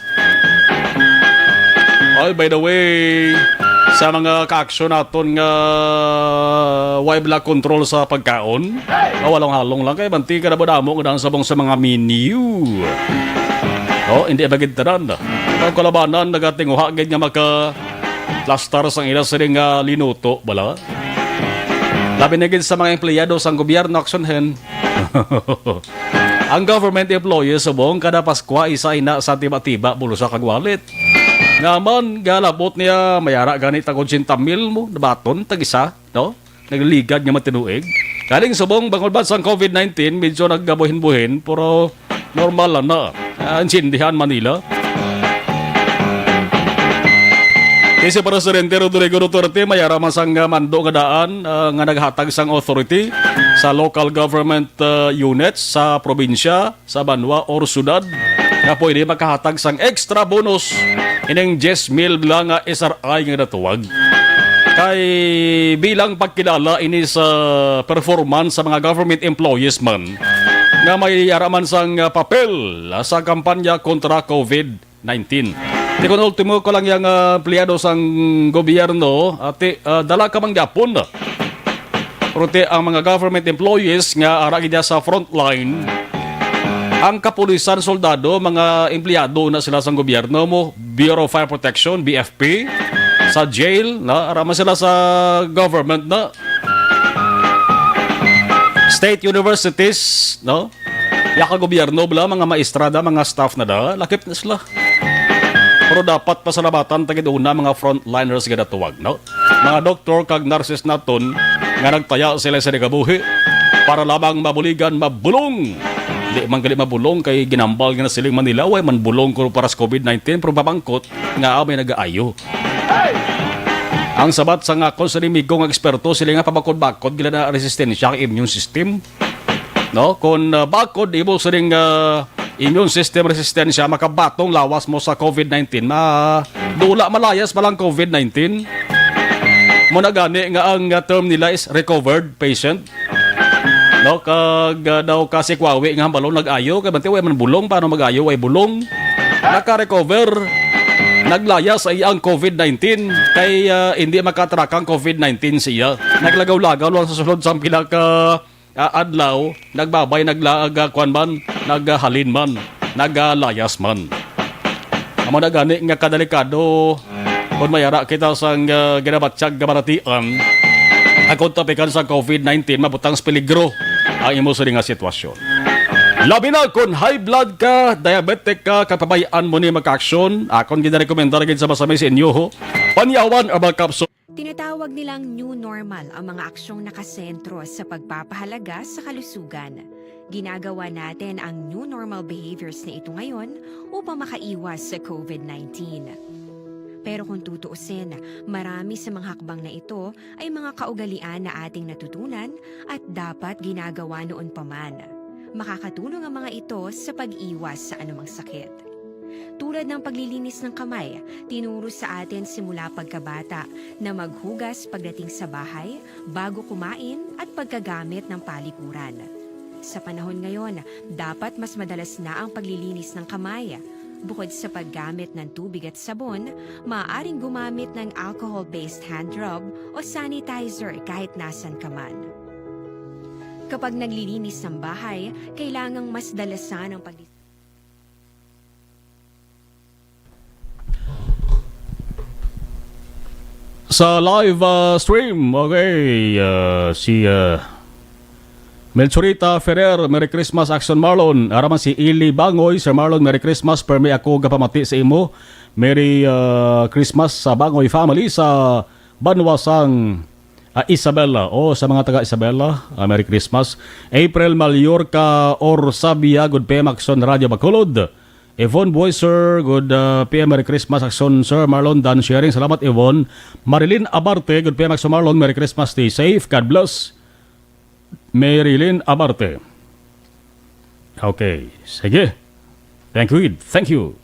Oh, by the way, sa mga ka-aksyon naton nga wibla control sa pagkaon, walang halong lang kay banti ka na ba damo nga sabong sa mga menu. Oh, hindi bagid tanan. Ang kalabanan nagatinguha gid nga maka-plaster sang ila siring linuto bala. Labi na gid sa mga empleyado sang gobyerno aksyonen. Ang government employees subong kada Paskwa isa ina sa tiba-tiba bulusa kag wallet. Ngaman, galabot niya, mayara ganit ang 80,000 mo, nabaton, tag-isa, no? Nagligad niya matinuig. Kaling subong, bangod ba sa COVID-19, medyo naggabuhin-buhin, pero normal lang na. Insindihan Manila. Kasi para sa Rentero Rodrigo Duterte, mayara man sang mando nga daan nga naghatag sang authority sa local government units sa probinsya, sa banwa or syudad na pwede makahatag sang extra bonus ining 10,000 lang nga SRI nga natuwag. Kay bilang pagkilala ini sa performance sa mga government employees man nga may araman sang papel sa kampanya kontra COVID-19. Di kung ultimo ko lang yung empleyado sang gobyerno at dala ka mang gapon na. Pero ang mga government employees nga aragi niya sa frontline, ang kapulisan, soldado, mga empleyado na sila sa gobyerno mo, Bureau of Fire Protection, BFP, sa jail, na arama sila sa government na state universities, no? Yaka gobyerno, bala, mga maestrada, mga staff na da, lakip na sila. Pero dapat pasalamatan tagid una mga frontliners nga natuwag, no? Mga doktor kag nurses naton nga nagtaya sila sa nagabuhi para lamang mabuligan, mabulong Di man gali mabulong kay ginambal nga na siling Manila, way man bulong ko para sa COVID-19, pero babangkot nga may nag-aayo. Ang sabat sa nga kon sa limigo nga eksperto, sila nga pabakod-bakod gila na resistensya ang immune system. No, kung bakod ibo sa ring immune system resistensya makabatong lawas mo sa COVID-19, dula malayas palang COVID-19. Mo na gani nga ang term nila is recovered patient. No, kag daw kasi kwawi nga balong nag-ayo kay bante way man bulong paano mag-ayo way bulong. Naka-recover naglaya sa iyang COVID-19 kay hindi makatrakang COVID-19 siya. Naglagaw-lagaw lang sa sulod sa pila ka adlaw, nagbabay, nagkwan man, naghalin man, naglayas man. Amo na gani nga kadelikado kung mayara kita sang ginabatsyag gabaratian akong tapikan sa COVID-19 mabutang sa peligro ang imo sa nga sitwasyon. Labi na kung high blood ka, diabetic ka, kapabayaan mo ni magka-aksyon, akong ginarekomendar gid sa masamay sa inyo ho. Panyawan Herbal Capsule. Tinatawag nilang new normal ang mga aksyong nakasentro sa pagpapahalaga sa kalusugan. Ginagawa natin ang new normal behaviors na ito ngayon upang makaiwas sa COVID-19. Pero kung tutuusin, marami sa mga hakbang na ito ay mga kaugalian na ating natutunan at dapat ginagawa noon pa man. Makakatulong ang mga ito sa pag-iwas sa anumang sakit. Tulad ng paglilinis ng kamay, tinuro sa atin simula pagkabata na maghugas pagdating sa bahay, bago kumain at pagkagamit ng palikuran. Sa panahon ngayon, dapat mas madalas na ang paglilinis ng kamay. Bukod sa paggamit ng tubig at sabon, maaaring gumamit ng alcohol-based hand rub o sanitizer kahit nasan ka man. Kapag naglilinis ng bahay, kailangang mas dalasan ang paglilinis. Sa live stream, okay, si Melchorita Ferrer, Merry Christmas, Action Marlon. Araman si Ili Bangoy, Sir Marlon, Merry Christmas. Permi ako gapamati sa imo. Merry Christmas sa Bangoy family sa Banwasang Isabela o sa mga taga Isabela, Merry Christmas. April Mallorca or Sabia, good PM Action Radio Bacolod. Yvonne Boyser, good PM Merry Christmas Action Sir Marlon Dan sharing. Salamat Yvonne. Marilyn Abarte, good PM Action Marlon, Merry Christmas, stay safe, God bless. Marilyn Abarte. Okay, sige. Thank you. Thank you.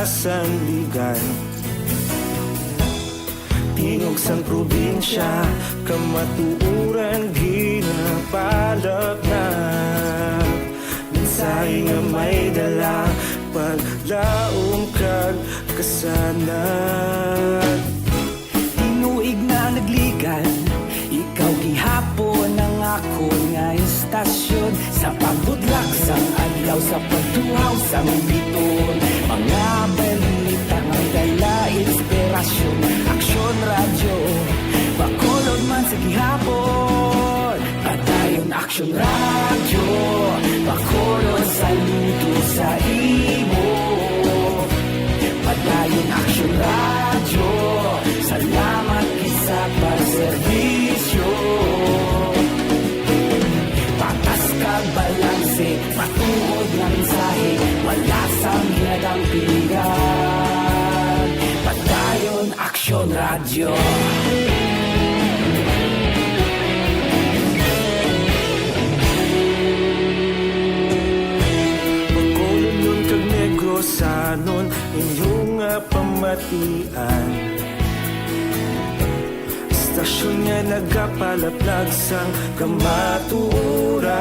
Sandigan Tingog sang probinsya Kamatuuran ginapalak na Minsay nga may dala Paglaong kag kasanan Tinuig na nagligan Ikaw gihapon ang ako nga istasyon Sa pagbudlak sang adlaw Sa pagtuhaw sang biton Mga balita ng dala inspirasyon Aksyon radyo Bacolod man sa gihapon Padayon Aksyon radyo Bacolod saludo sa imo Padayon Aksyon radyo Salamat kisa pagserbisyo Patas kag balanse Patuod ng mensahe Wala sang ginadang pilihan Padayon Aksyon Radio Bacolod nun kag Negrosanon Inyong pamatian Istasyon nga nagapalaplag sang kamaturan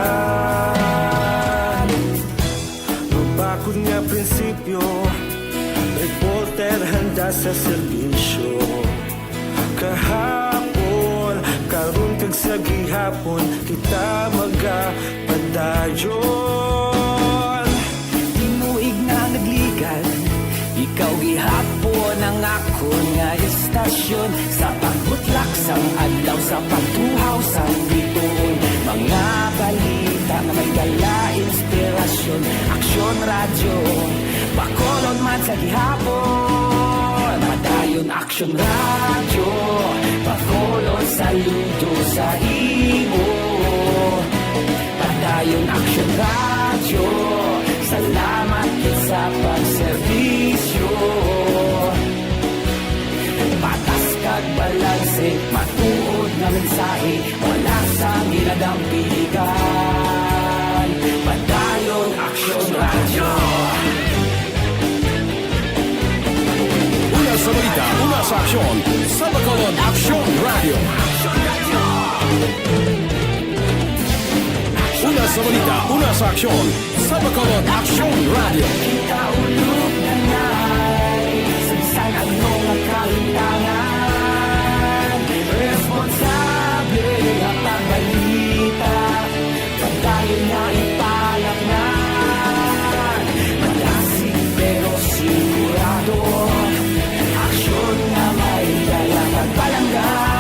Bakod nga prinsipyo Reporter handa sa serbisyo Kahapon, karun kag sa gihapon Kita ka magapadayon. Tinuig na nagligad, ikaw gihapon ang ako nga istasyon. Sa pagbutlak sang adlaw, sa pagtuhaw sang bituon. Mga balita na may dala inspirasyon. Aksyon radyo, Bacolod man sa gihapon. Padayon Aksyon radyo, Bacolod saludo sa imo. Padayon Aksyon radyo, salamat kit sa pagserbisyo. Patas kag balanse, matuod nga mensahe, wala sang ginadampigan. Padayon Aksyon radyo. Una sa balita, una sa aksyon, sa Bacolod Aksyon Radio. Una sa balita, una sa aksyon, sa Bacolod Aksyon Radio. Kaulog na na'y sansan ang mga kahintangan. Responsable ang pagbalita, pagdayon na ipalaknan. Malasig pero sigurado, aksyon na may dalang pagpalanggan.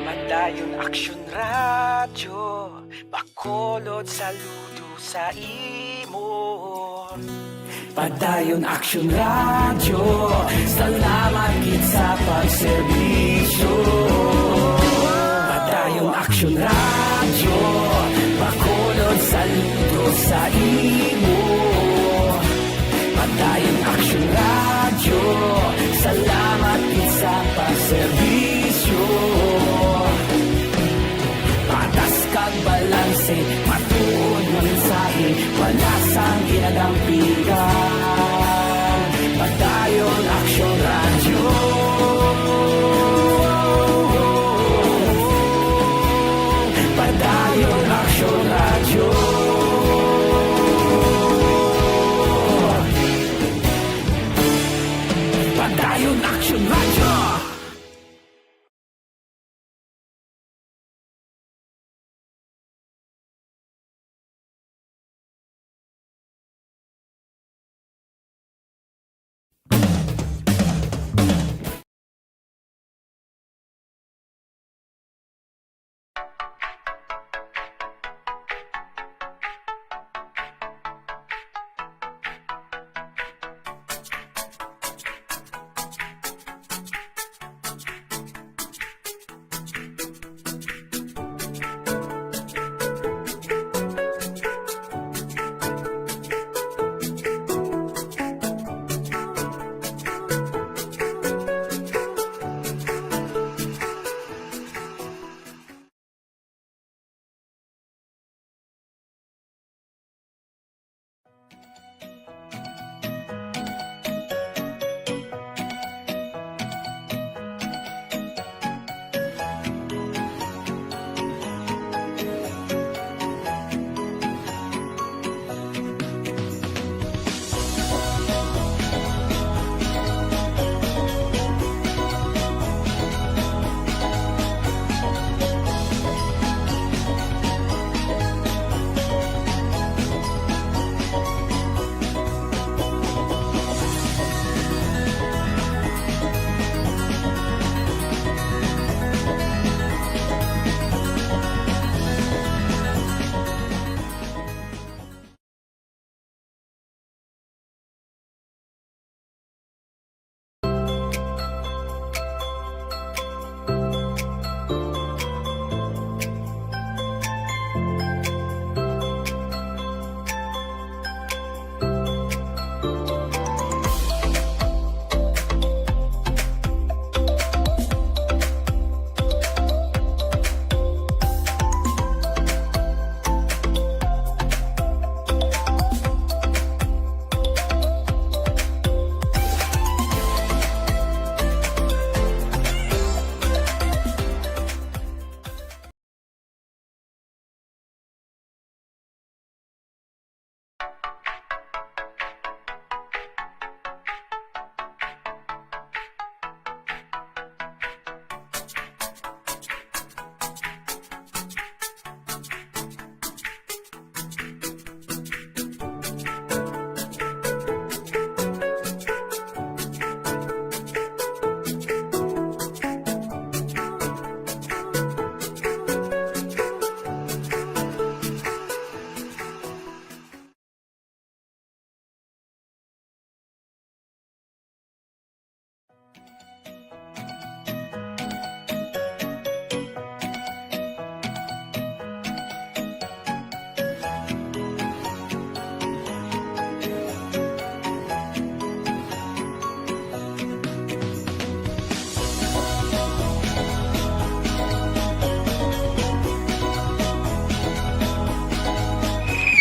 Padayon Aksyon radyo, Bacolod saludo sa imo. Padayon Aksyon radyo, salamat kit sa pagserbisyo. Padayon Aksyon radyo, Bacolod saludo sa imo. Padayon Aksyon radyo, salamat kit sa pagserbisyo. Patas kag balanse, matuod nga mensahe, wala sang ginadampigan. Padayon Aksyon radyo. Padayon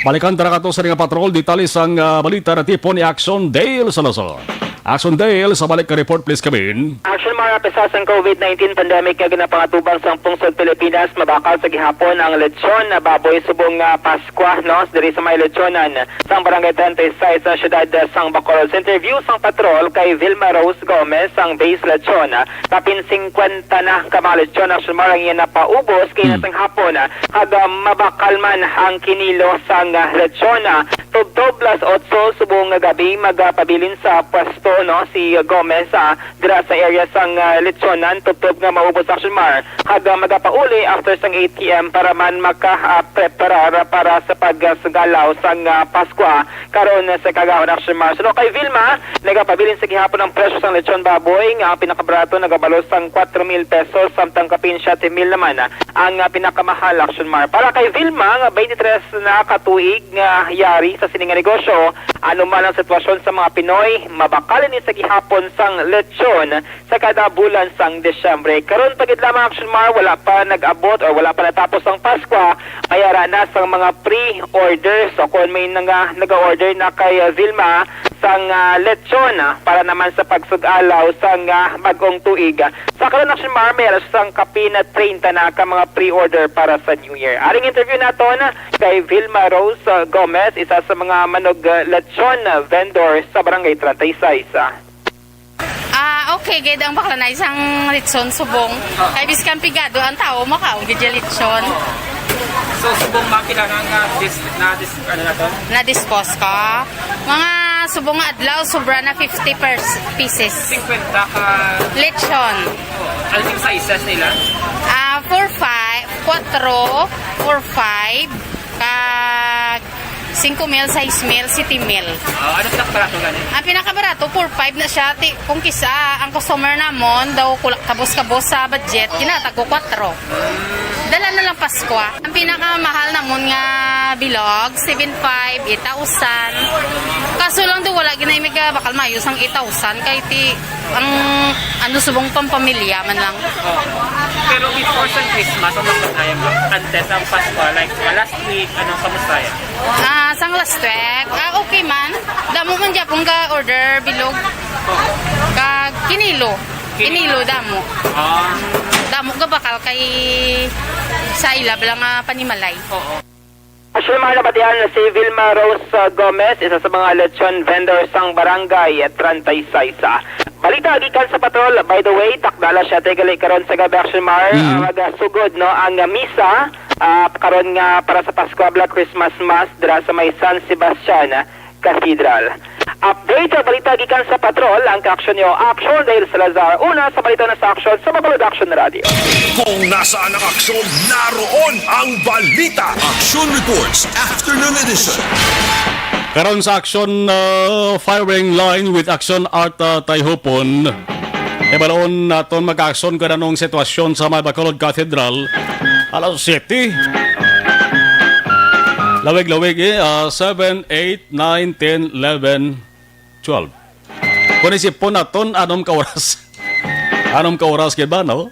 Balikan tara kato sa ring patrol, detalis ang balita na tipo ni Action Dale Salazar. Action Dale, sa balik ka report please kamin. Action mga pesas ang COVID-19 pandemic nga ginapangatubang sa pungsod Pilipinas, mabakal sa gihapon ang lechon na baboy subong Paskwa, no? Diri sa may lechonan sang barangay 36 sa syudad sang Bacolod. Sa interview sang patrol kay Vilma Rose Gomez ang base lechon, kapin 50 na ka mga lechon ang sumarang yan na paubos kay nasang hapon hag mabakal man ang kinilo sang lechon. Tubtob plus 8 subong gabi magpabilin sa pwesto, no, si Gomez dira sa area sang lechonan. Tubtob nga maubos Action Mar hag magapauli after sang 8 p.m. para man maka-preparar para sa pagsagalaw sang Paskwa karon sa kagawad Action Mar. So kay Vilma, nagapabilin sa gihapon ang presyo sang lechon baboy nga pinakabarato nagabalos sang 4,000 pesos samtang kapin 7,000 naman ang pinakamahal Action Mar. Para kay Vilma nga 23 na katuig nga yari sa sining negosyo, ano man ang sitwasyon sa mga Pinoy, mabakalin ni sa gihapon sang lechon sa kada bulan sang Desyembre. Karon pagid lamang Action Mar, wala pa nag-abot o wala pa natapos ang Paskwa, mayara na sang mga pre-order. So kung may nag-order na kay Vilma sang lechon para naman sa pagsugalaw sang bagong tuig, sa karon Action Mar, mayroon sang kapin na 30 na ka mga pre-order para sa New Year. Aring interview naton kay Vilma Rose Gomez, isa sa mga manog lechon vendor sa barangay 36. Okay, gaya ang bakla na isang litson subong. Kay biskan pigado ang tao makaong gaya litson. So, subong makina nga na Na-dispose ka. Mga subong nga adlaw, sobra na 50 pieces. 50 ka lechon. Ano yung sizes nila? 4, 5, 5, kag 5 mil, 6 mil, 7 mil. Ano pinakabarato ganin? Ang pinakabarato, 4-5 na siya. Kung kisa, ang customer namon, daw kabos-kabos sa budget, kinatago 4. Dala na lang Paskwa. Ang pinakamahal namon nga bilog, 7,500, 8,000. Kaso lang doon, wala ginamig bakal mayos ang 8,000. Kahit ang ano subong pampamilya man lang. Pero before sa Christmas, ang makasaya mo, antes ang Paskwa, like last week, anong kamusaya? Sang last week, okay man. Damo man dyan kung ka-order bilog. Kinilo. Kinilo damo. Damo ka bakal kay sa ilab lang panimalay. Actually, mga nabatihan na si Vilma Rose Gomez, isa sa mga lechon vendor sang barangay 36. Balita gikan sa patrol. By the way, takdala siya tegali karon sa gabi Action Mar, magasugod no ang misa karon nga para sa Pasko Black Christmas Mass dira sa may San Sebastian Cathedral. Update sa balita gikan sa patrol, ang ka-action nyo, Action Dale Salazar. Una sa balita na sa action sa Bacolod Action Radio. Kung nasaan ang aksyon, naroon ang balita. Action Reports Afternoon Edition. Karon sa action firing line with Action Art Tayhupon. Ebalaon naton mag-action ka na nung sitwasyon sa may Bacolod Cathedral. Alas 7. Lawig-lawig 7, 8, 9, 10, 11, 12. Kung isipon naton, anong kaoras? Anong kaoras kaya ba, no?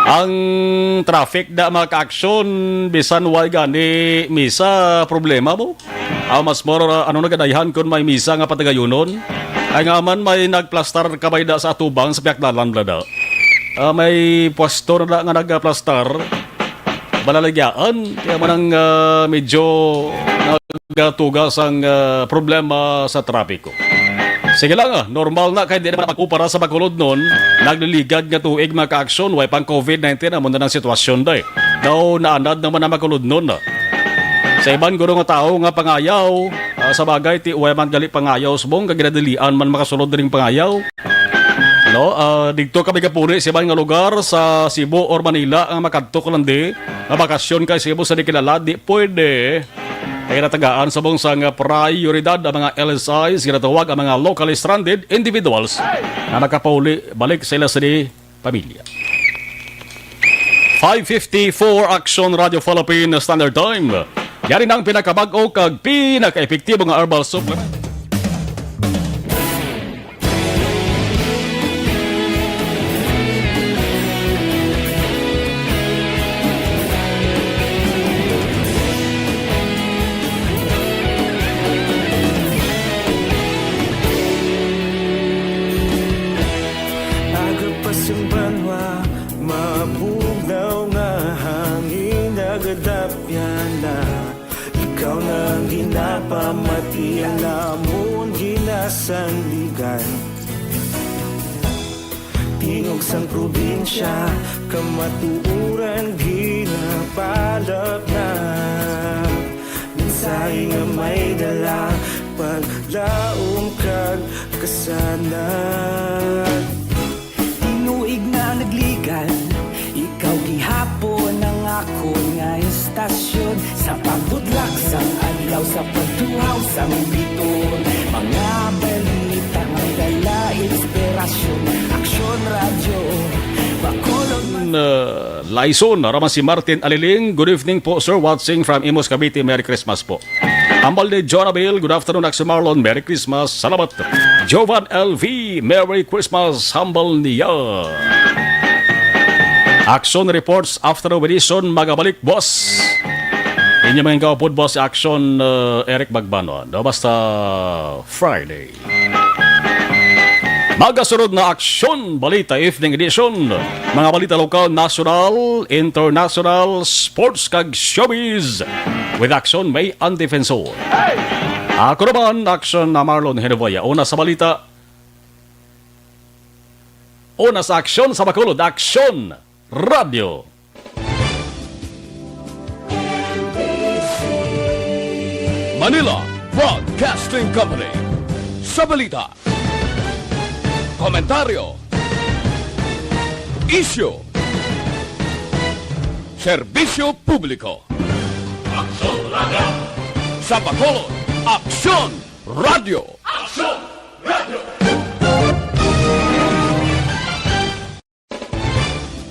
Ang traffic da maka-action bisan why gani misa problema mo. Mas more ano nagadayan kun may misa nga patagayunon. Ay nga man may nagplastar kabay da sa atubang sa piakdalan da. May pwesto na nga nagplastar. Balalagyaan kaya man ang medyo nagatugas ang problema sa trapiko. Sige lang normal na kahit di naman magkupara sa Bacolod noon, nagliligad nga tuig mga ka-aksyon, way pang COVID-19 amon na ng sitwasyon day. Daw naanad naman na Bacolod noon. Sa ibang guro nga tao nga pangayaw, sa bagay ti way man gali pangayaw subong kaginadilian man makasulod ring pangayaw. No, dito kami kapuri sa ibang nga lugar sa Cebu or Manila ang makadto ko lang di, na bakasyon kay Cebu sa di kilala, di pwede. Kaya natagaan sa bungsang prioridad ang mga LSIs, ginatawag ang mga locally stranded individuals na nakapauli balik sa ila sa di pamilya. 5:54 Action Radio Philippine Standard Time. Yari nang pinakabag-o kag pinaka-epektibo nga herbal supplement. pamati ang lamon ginasandigan. Tingog sang probinsya, kamatuuran ginapalap na. Minsay nga may dala, paglaong kag kasanag. Tinuig na nagligan, ikaw gihapon ang ako nga istasyon. Sa pagbudlak sang adlaw, sa pagtuhaw sang biton. Mga balita may dala inspirasyon. Aksyon radyo, Bacolod. Laison, raman si Martin Aliling. Good evening po, sir. Watching from Imus, Cavite. Merry Christmas po. Ambal ni Jonabel. Good afternoon, Axel Marlon. Merry Christmas. Salamat. Jovan LV. Merry Christmas. Humble niya. Action reports after edition. Magabalik, boss. Inyo mga kaupod, boss. Action Eric Bagbano. No, basta Friday. Magasunod na Aksyon Balita Evening Edition. Mga balita lokal, national, international, sports kag showbiz. With Aksyon May Andefensor. Ako naman, Aksyon na Marlon Henovaya. Una sa balita. Una sa Aksyon sa Bacolod. Aksyon Radio. Manila Broadcasting Company. Sa balita. Komentaryo, isyu, serbisyo publiko. Aksyon Radio! Sa Bacolod, Aksyon Radio! Aksyon Radio!